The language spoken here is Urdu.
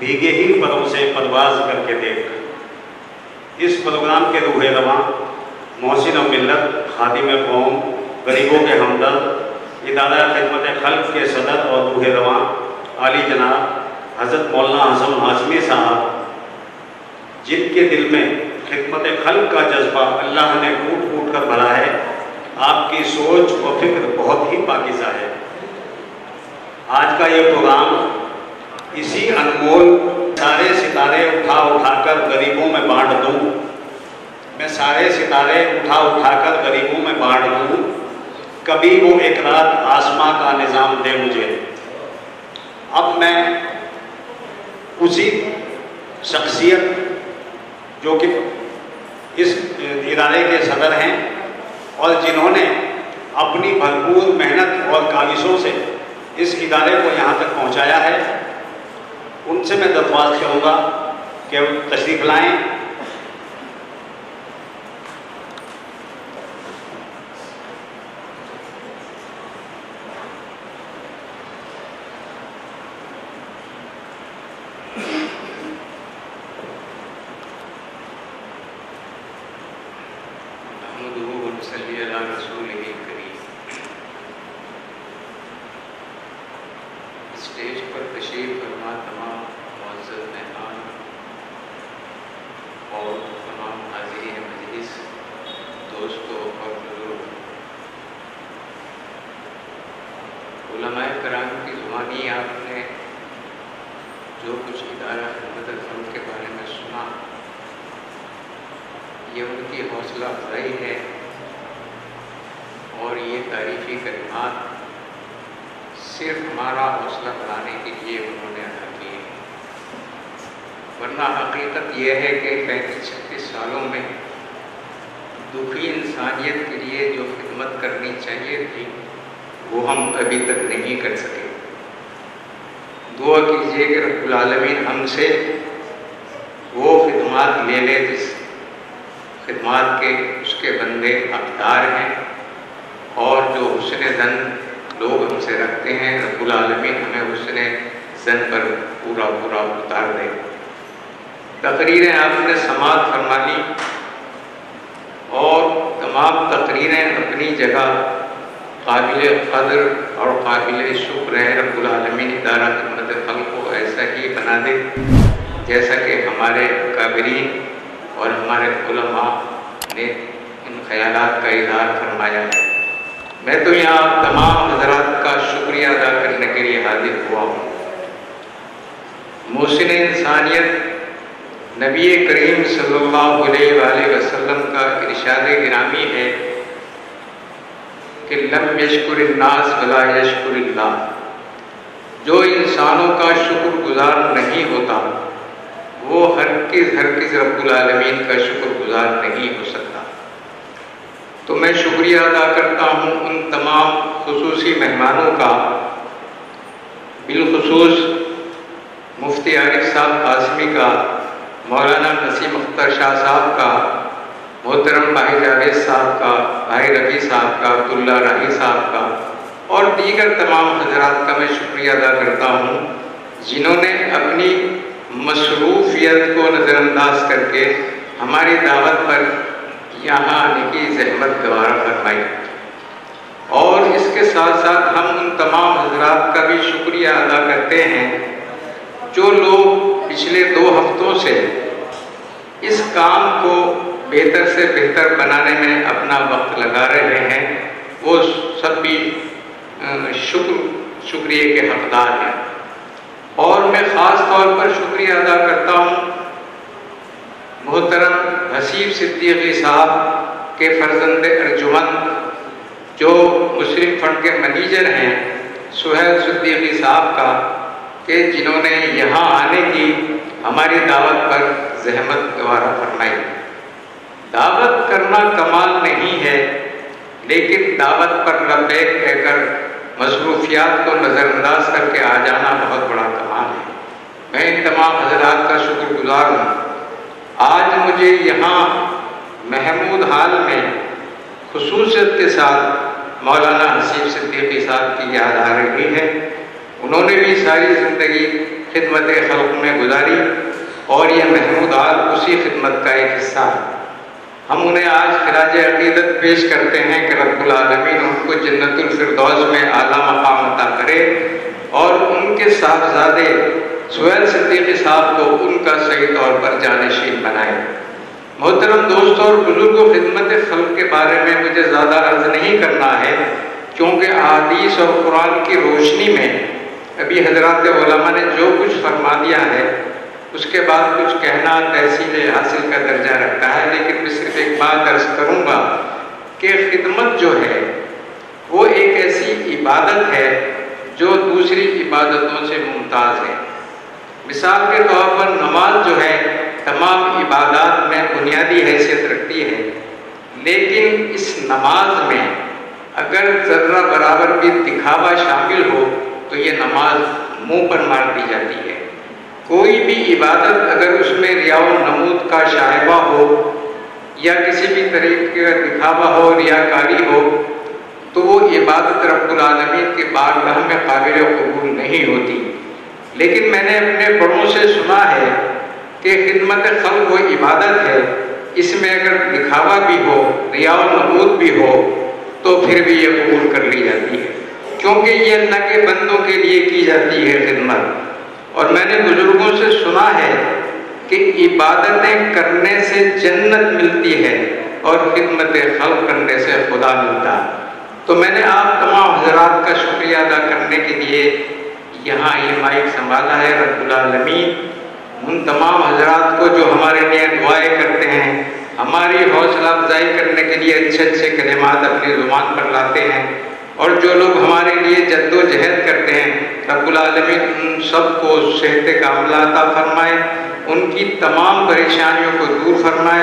بھیگے ہی پروں سے پرواز کر کے دیکھ۔ اس پروگرام کے روح رواں محسن و ملت، خادم قوم، غریبوں کے ہمدرد، ادارہ خدمت خلق کے صدر اور روح رواں عالی جناب حضرت مولانا حسن ہاشمی صاحب، جن کے دل میں خدمت خلق کا جذبہ اللہ نے پھوٹ پھوٹ کر بھرا ہے، آپ کی سوچ و فکر بہت ہی پاکیزہ ہے۔ آج کا یہ پروگرام اسی انمول سارے ستارے اٹھا اٹھا کر غریبوں میں بانٹ دوں، میں سارے ستارے اٹھا اٹھا کر غریبوں میں بانٹ دوں، کبھی وہ ایک رات آسماں کا نظام دے مجھے۔ اب میں اسی شخصیت جو کہ اس ادارے کے صدر ہیں اور جنہوں نے اپنی بھرپور محنت اور کاوشوں سے اس ادارے کو یہاں تک پہنچایا ہے، ان سے میں درخواست کروں گا کہ وہ تشریف لائیں۔ اسٹیج پر تشریف فرما تمام معزز مہمان اور تمام حاضرین مجلس، دوستوں اور بزرگ، علماء کرام کی زبانی آپ نے جو کچھ ادارہ خدمت خلق کے بارے میں سنا، یہ ان کی حوصلہ افزائی ہے اور یہ تعریفی کلمات صرف ہمارا حوصلہ بڑھانے کے لیے انہوں نے ادا کیے، ورنہ حقیقت یہ ہے کہ 35-36 سالوں میں دکھی انسانیت کے لیے جو خدمت کرنی چاہیے تھی وہ ہم ابھی تک نہیں کر سکے۔ دعا کیجیے کہ رب العالمین ہم سے وہ خدمات لے لے جس خدمات کے اس کے بندے حقدار ہیں، اور جو حسن ظن لوگ ہم سے رکھتے ہیں، رب العالمین ہمیں حسن ظن پر پورا پورا اتار دے۔ تقریریں آپ نے سماعت فرما لی اور تمام تقریریں اپنی جگہ قابل قدر اور قابل شکر ہے۔ رب العالمین ادارہ خدمت خلق کو ایسا ہی بنا دے جیسا کہ ہمارے اکابرین اور ہمارے علماء نے ان خیالات کا اظہار فرمایا ہے۔ میں تو یہاں تمام حضرات کا شکریہ ادا کرنے کے لیے حاضر ہوا ہوں۔ محسن انسانیت نبی کریم صلی اللہ علیہ وآلہ وسلم کا ارشاد گرامی ہے کہ لم یشکر الناس ولا یشکر اللہ، جو انسانوں کا شکر گزار نہیں ہوتا وہ ہرگز رب العالمین کا شکر گزار نہیں ہو سکتا۔ تو میں شکریہ ادا کرتا ہوں ان تمام خصوصی مہمانوں کا، بالخصوص مفتی عارف صاحب قاسمی کا، مولانا نسیم اختر شاہ صاحب کا، محترم بھائی جاوید صاحب کا، بھائی ربیع صاحب کا، عبداللہ راہی صاحب کا، اور دیگر تمام حضرات کا میں شکریہ ادا کرتا ہوں جنہوں نے اپنی مصروفیت کو نظر انداز کر کے ہماری دعوت پر یہاں آنے کی زحمت گوارا فرمائی۔ اور اس کے ساتھ ساتھ ہم ان تمام حضرات کا بھی شکریہ ادا کرتے ہیں جو لوگ پچھلے 2 ہفتوں سے اس کام کو بہتر سے بہتر بنانے میں اپنا وقت لگا رہے ہیں، وہ سب بھی شکریہ کے حقدار ہیں۔ اور میں خاص طور پر شکریہ ادا کرتا ہوں محترم حسیب صدیقی صاحب کے فرزند ارجمند جو مسلم فنڈ کے منیجر ہیں، سہیل صدیقی صاحب کا، کہ جنہوں نے یہاں آنے کی ہماری دعوت پر زحمت گوارا فرمائی۔ دعوت کرنا کمال نہیں ہے، لیکن دعوت پر لبیک کہہ کر مصروفیات کو نظر انداز کر کے آ جانا بہت بڑا کمال ہے۔ میں ان تمام حضرات کا شکر گزار ہوں۔ آج مجھے یہاں محمود حال میں خصوصیت کے ساتھ مولانا حسیب صدیقی صاحب کی یاد آ رہی ہے، انہوں نے بھی ساری زندگی خدمت خلق میں گزاری اور یہ محمود آل اسی خدمت کا ایک حصہ ہے۔ ہم انہیں آج خراج عقیدت پیش کرتے ہیں کہ رب العالمین ان کو جنت الفردوس میں اعلیٰ مقام عطا کرے اور ان کے صاحبزادے سہیل صدیقی صاحب کو ان کا صحیح طور پر جانشین بنائے۔ محترم دوستوں اور بزرگوں، خدمت خلق کے بارے میں مجھے زیادہ عرض نہیں کرنا ہے، کیونکہ احادیث اور قرآن کی روشنی میں ابھی حضرات علماء نے جو کچھ فرما دیا ہے اس کے بعد کچھ کہنا تحصیل حاصل کا درجہ رکھتا ہے، لیکن میں صرف ایک بات عرض کروں گا کہ خدمت جو ہے وہ ایک ایسی عبادت ہے جو دوسری عبادتوں سے ممتاز ہے۔ مثال کے طور پر نماز جو ہے تمام عبادات میں بنیادی حیثیت رکھتی ہے، لیکن اس نماز میں اگر ذرہ برابر بھی دکھاوا شامل ہو تو یہ نماز منہ پر مار دی جاتی ہے۔ کوئی بھی عبادت اگر اس میں ریا و نمود کا شائبہ ہو یا کسی بھی طریقے کا دکھاوا ہو، ریاکاری ہو، تو وہ عبادت رب العالمین کے بارگاہ میں قابل قبول نہیں ہوتی۔ لیکن میں نے اپنے بڑوں سے سنا ہے کہ خدمت خلق وہ عبادت ہے، اس میں اگر دکھاوا بھی ہو، ریا و نمود بھی ہو تو پھر بھی یہ قبول کر لی جاتی ہے، کیونکہ یہ اللہ کے بندوں کے لیے کی جاتی ہے خدمت۔ اور میں نے بزرگوں سے سنا ہے کہ عبادتیں کرنے سے جنت ملتی ہے اور خدمت خلق کرنے سے خدا ملتا ہے۔ تو میں نے آپ تمام حضرات کا شکریہ ادا کرنے کے لیے یہاں یہ مائک سنبھالا ہے۔ رب العالمین ان تمام حضرات کو جو ہمارے لیے دعائیں کرتے ہیں، ہماری حوصلہ افزائی کرنے کے لیے اچھے اچھے کلمات اپنی زبان پر لاتے ہیں، اور جو لوگ ہمارے لیے جد و جہد کرتے ہیں، رب العالمین ان سب کو صحت کاملہ عطا فرمائے، ان کی تمام پریشانیوں کو دور فرمائے۔